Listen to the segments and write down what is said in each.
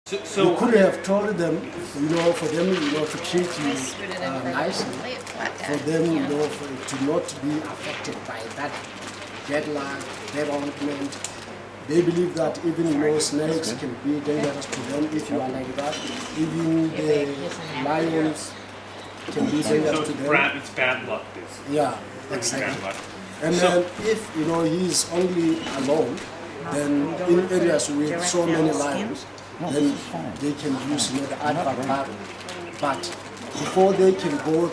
So You could have told them, for them, to treat you nicely, for them, to not be affected by that deadline, development. They believe that even, snakes can be dangerous to them if you are like that. Even the lions can be dangerous to them. it's bad luck, basically. Yeah, It's bad exactly. luck. And then if, he's only alone, then in areas with so many lions, then they can use the advert barrel. But before they can go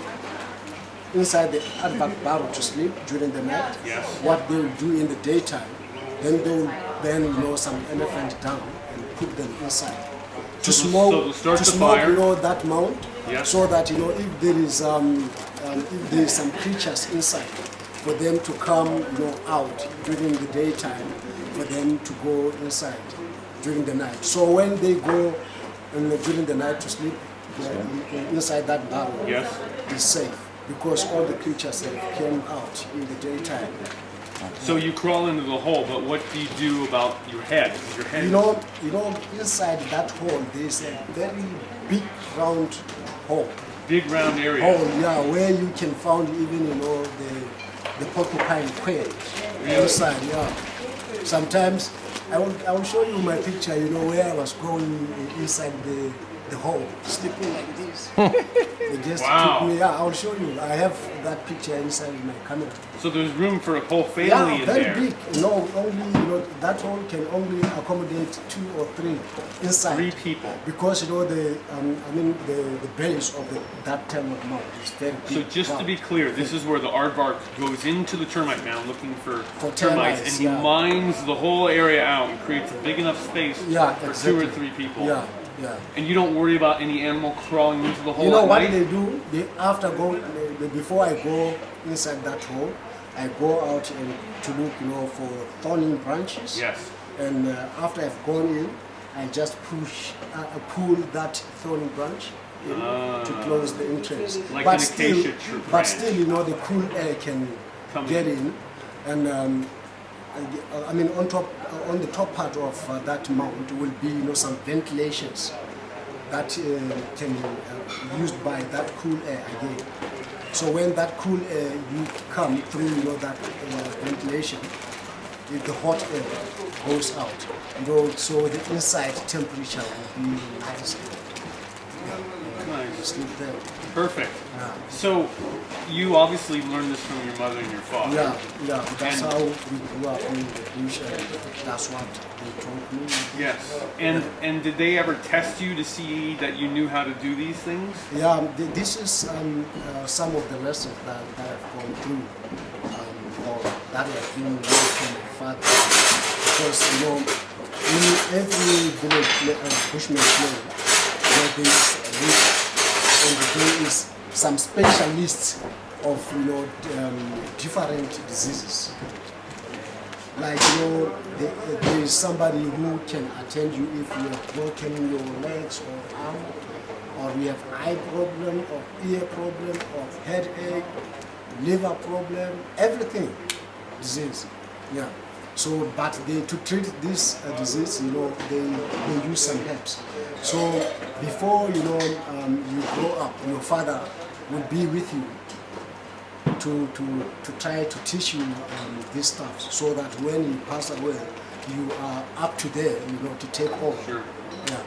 inside the advert barrel to sleep during the night, Yes. what they will do in the daytime, then they will burn some elephant down and put them inside. To So smoke, they'll start to the smoke, fire. that mount, Yes. so that if there is some creatures inside, for them to come out during the daytime, for them to go inside during the night. So when they go during the night to sleep, inside that barrel Yes. is safe because all the creatures have came out in the daytime. So you crawl into the hole, but what do you do about your head? Your head. Inside that hole there is a very big round hole. Big round area. Hole, yeah, where you can find even the porcupine quail inside, yeah. Sometimes I will show you my picture, where I was going inside the hole, sleeping like this. They just Wow. took me, yeah, I'll show you. I have that picture inside my camera. So there's room for a whole family Yeah, in very there. big. Only, that hole can only accommodate 2 or 3 inside. 3 people. Because, the base of that termite mound is very big. So just to be clear, this is where the aardvark goes into the termite mound looking for termites, termites, and he yeah. mines the whole area out and creates a big enough space Yeah, for exactly. 2 or 3 people. Yeah, yeah. And you don't worry about any animal crawling into the hole You know at what night? they do? Before I go inside that hole, I go out and to look, for thorny branches. Yes. And after I've gone in, I just pull that thorny branch in to close the entrance. Like but an still, acacia tree but branch. still, the cool air can Come get in. in, and on the top part of that mount will be, some ventilations that can be used by that cool air again. So when that cool air you come through, that ventilation, the hot air goes out. So the inside temperature will be nice. Nice. Sleep there. Perfect. Yeah. So you obviously learned this from your mother and your father. Yeah. That's And- how we grew up in the bush. That's what they taught me. Yes. And did they ever test you to see that you knew how to do these things? Yeah, this is some of the lessons that I've gone through, or that I've been learning from my father. Because, in every village bushman play, there is a leader, and there is some specialists of, different diseases. Like, there is somebody who can attend you if you have broken your legs or arm, or you have eye problem, or ear problem, or headache, liver problem, everything, disease. Yeah. So, but to treat this disease, they use some herbs. So, before you grow up, your father will be with you to try to teach you this stuff, so that when you pass away, you are up to there, to take over. Sure. Yeah.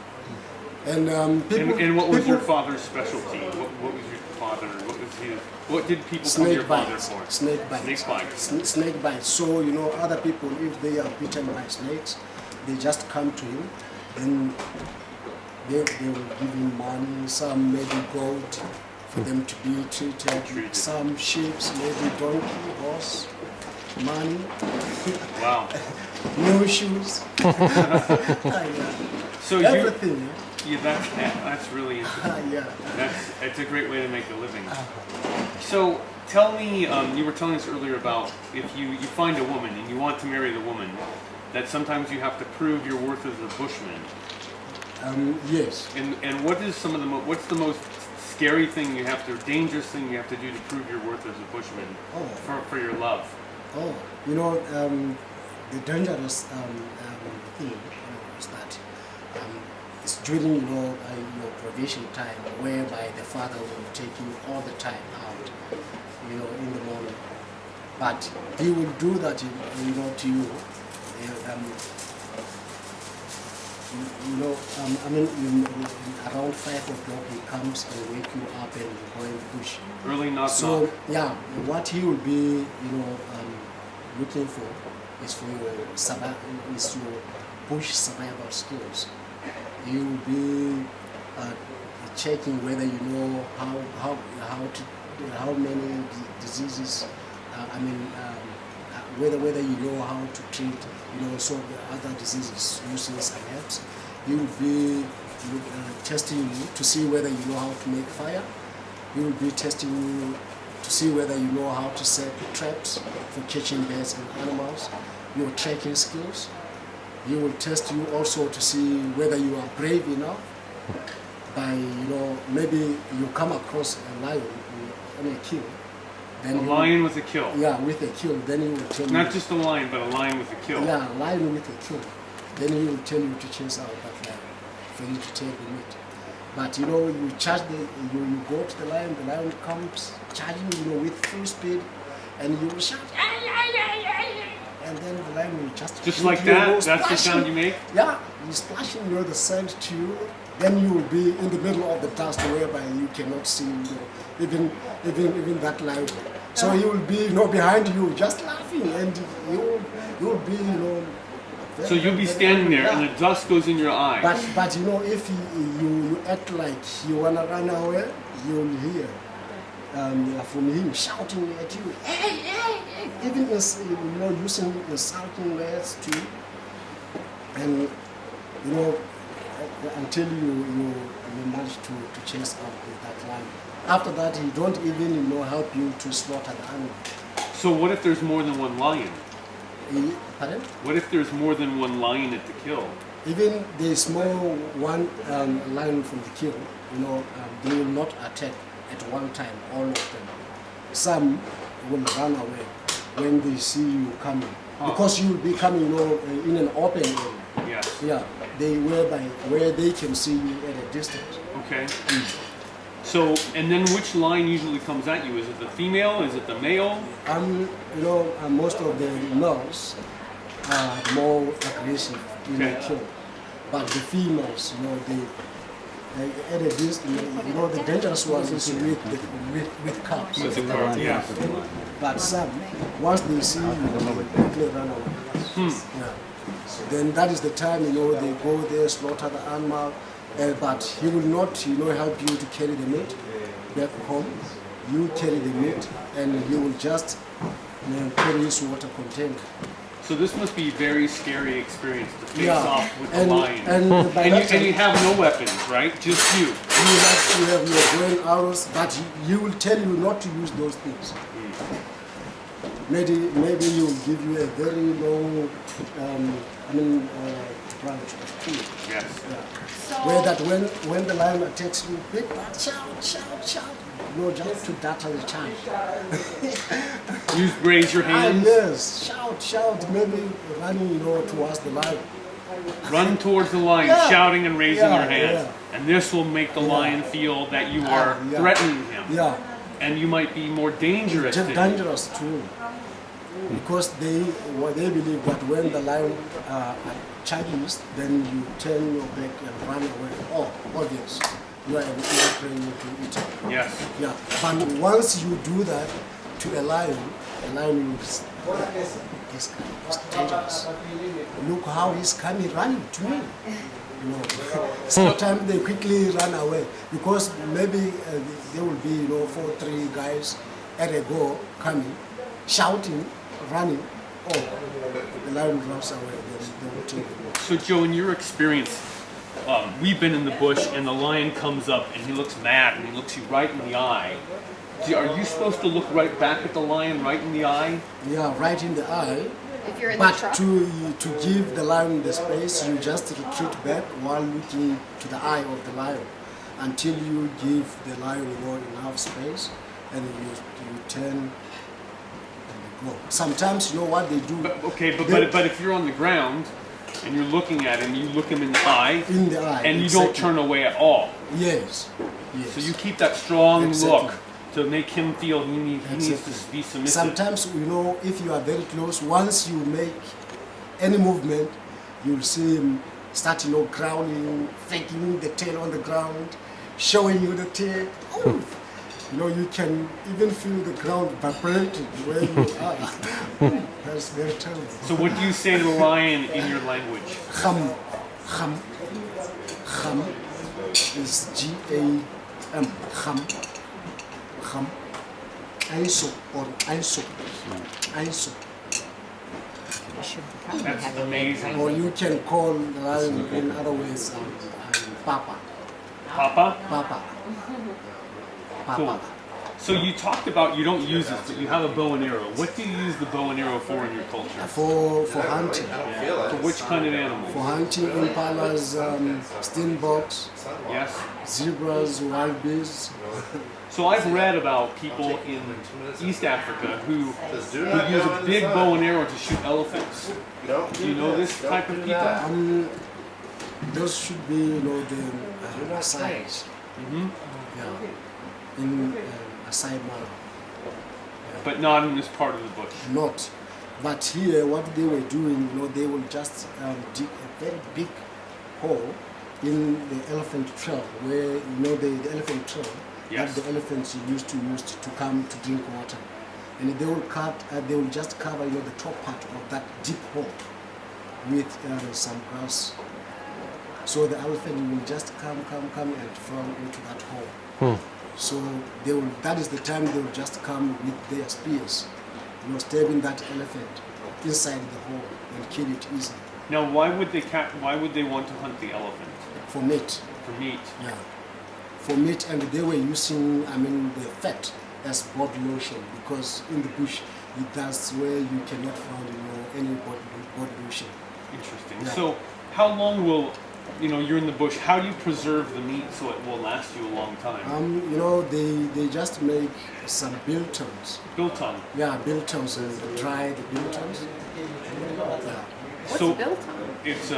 And people. And what was people, your father's specialty? What was your father? What did people come to your Snake father bites. for? Snake bites. Snake bites. Snake bites. So other people, if they are bitten by snakes, they just come to him, and they will give him money. Some maybe gold for them to be treated. Some sheep, maybe donkey, horse, money, Wow. new shoes. Yeah. So Everything. yeah, that's really interesting. Yeah. It's a great way to make a living. So tell me, you were telling us earlier about if you find a woman and you want to marry the woman, that sometimes you have to prove your worth as a bushman. Yes. And what is what's the most scary thing you have to, dangerous thing you have to do to prove your worth as a bushman for your love? Oh, the dangerous thing is that it's during your probation time, whereby the father will take you all the time out, in the morning. But he will do that, to you. Around 5 o'clock he comes and wake you up and you go in the bush. Early knock So knock. yeah, what he will be, looking for is for your bush survival skills. He will be checking whether you know how many diseases. Whether you know how to treat, some other diseases using some herbs. He will be testing you to see whether you know how to make fire. He will be testing you to see whether you know how to set traps for catching birds and animals, your tracking skills. He will test you also to see whether you are brave enough by, maybe you come across a lion on a kill. Then A lion with a kill. Yeah, with a kill. Then he will tell you. Not just a lion, but a lion with a kill. Yeah, lion with a kill. Then he will tell you to chase out that lion for you to take the meat. But you go to the lion comes charging with full speed, and you will shout, and then the lion will just like that. That's the sound you make. Yeah, he's splashing the scent to you. Then you will be in the middle of the dust, whereby you cannot see even that lion. So he will be behind you, just laughing, and you will be So you'll be standing there, and the dust goes in your eye. But if you act like you wanna run away, you'll hear from him shouting at you, hey, hey, hey. Even using insulting words too, and until you manage to chase out with that lion. After that, he don't even help you to slaughter the animal. So what if there's more than one lion? Pardon? What if there's more than one lion at the kill? Even the small one lion from the kill, they will not attack at one time, all of them. Some will run away when they see you coming. Because you will be coming, in an open area. Yes. Yeah, where they can see you at a distance. Okay. So, and then which lion usually comes at you? Is it the female? Is it the male? Most of the males are more aggressive in the kill, but the females, they at a distance, the dangerous ones is with cubs. With the cub, yeah. But some, once they see you, they quickly run away. Yeah. Then that is the time, they go there, slaughter the animal, but he will not, help you to carry the meat back home. You carry the meat, and he will just carry his water container. So this must be a very scary experience to face off with the and, lion. And you have no weapons, right? Just you. You have your growing arrows, but you will tell you not to use those things. Maybe he will give you a very long, branch of tree. Yes. Yeah. Where that when the lion attacks you, big man, shout. Just to datter the child. You raise your hands. Yes, shout, maybe running, towards the lion. Run towards the lion, shouting and raising your hands. Yeah. And this will make the lion feel that you are threatening him. Yeah. And you might be more dangerous Just than dangerous too. Because they believe that when the lion charges, then you turn your back and run away. Oh, obvious. You are praying to eat it. Yes. Yeah. But once you do that to a lion will this guy is dangerous. Look how he's coming running to me. Sometimes they quickly run away because maybe there will be 4-3 guys at a go coming, shouting, running. Oh, the lion runs away. They will take it. So Joe, in your experience, we've been in the bush and the lion comes up and he looks mad and he looks you right in the eye. Are you supposed to look right back at the lion, right in the eye? Yeah, right in the eye. If you're in But the truck. to give the lion the space, you just retreat back while looking to the eye of the lion until you give the lion enough space, and you turn and you go. Sometimes what they do. But if you're on the ground and you're looking at him, you look him in the eye, In the eye. and you don't exactly. turn away at all. Yes. Yes. So you keep that strong Exactly. look to make him feel he needs Exactly. to be submissive. Sometimes, if you are very close, once you make any movement, you'll see him start, growling, faking the tail on the ground, showing you the tail. Oh, you can even feel the ground vibrating where you are. That's very terrible. So what do you say to a lion in your language? Kham, kham, kham is G-A-M, kham, kham, aiso or aiso, aiso. That's amazing. Or you can call the lion in other ways, papa, Papa? papa, Cool. papa. So you talked about you don't use this, but you have a bow and arrow. What do you use the bow and arrow for in your culture? For hunting, For which kind of animal? for hunting impalas, stinboks, Yes. zebras, wild bees. So I've read about people in East Africa who use a big bow and arrow to shoot elephants. Do you know this type of people? Those should be, the size. Hmm. Yeah. In a side manner. But not in this part of the bush. Not. But here, what they were doing, they will just dig a very big hole in the elephant trail, where, the elephant trail Yes. that the elephants used to come to drink water. And they will just cover, the top part of that deep hole with some grass. So the elephant will just come and fall into that hole. So that is the time they will just come with their spears, stabbing that elephant inside the hole and kill it easily. Now, why would they want to hunt the elephant? For meat, For meat. yeah. For meat, and they were using, the fat as body lotion, because in the bush, that's where you cannot find, any body lotion. Interesting. Yeah. So how long will, you're in the bush, how do you preserve the meat so it will last you a long time? They just make some biltons. Biltong. Yeah, biltons, and dry the biltons. Yeah. What's So- biltong? It's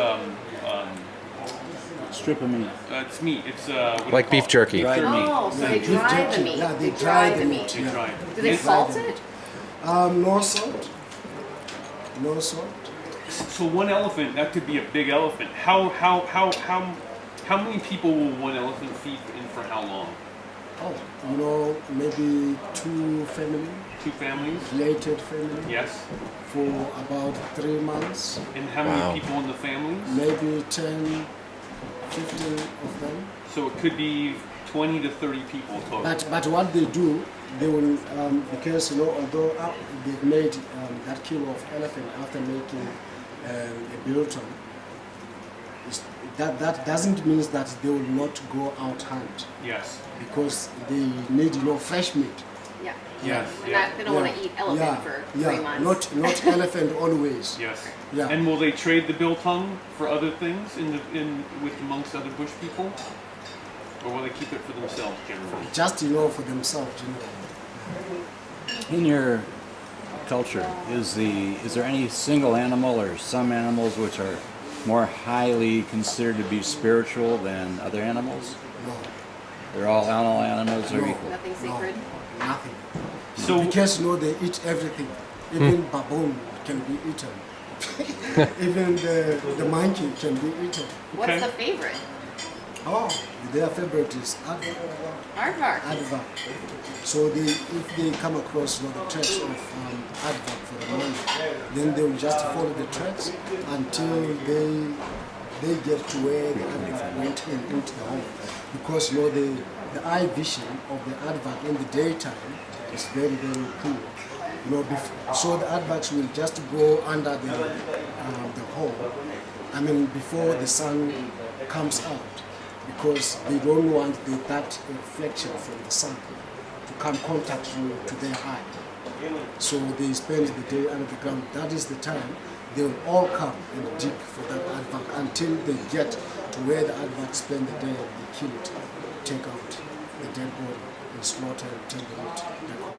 Strip of meat. it's meat. It's what do you Like call beef it? jerky. Dried meat. Oh, so they beef dry the jerky. meat. Yeah, they dry the meat. They dry it. Do they And- salt it? No salt. No salt. So one elephant, that could be a big elephant. How many people will one elephant feed and for how long? Oh, maybe two family, Two families? related family, Yes. for about 3 months, And how many Wow. people in the families? maybe 10, 15 of them. So it could be 20 to 30 people total. But what they do, they will, because, although they've made that kilo of elephant after making a biltong, that doesn't mean that they will not go out hunt, Yes. because they need, fresh meat. Yeah. Yes. And Yeah. they don't want to eat elephant for 3 months. Not elephant always. Yes. Yeah. And will they trade the biltong for other things with amongst other bush people, or will they keep it for themselves generally? Just, for themselves, In your culture, is there any single animal or some animals which are more highly considered to be spiritual than other animals? No, They're all animals are No. equal. Nothing sacred. nothing. So Because, they eat everything. Even baboon can be eaten. Even the monkey can be eaten. What's Okay. the favorite? Oh, their favorite is Aardvark. adva. So if they come across, the tracks of adva for the moment, then they will just follow the tracks until they get to where the adva went into the home. Because, the eye vision of the adva in the daytime is very, very poor. So the adverts will just go under the hole. Before the sun comes out, because they don't want that reflection from the sun to come contact to their eye. So they spend the day under the ground. That is the time they will all come and dig for that advert until they get to where the advert spend the day and they kill it, take out the dead body and slaughter and take the meat.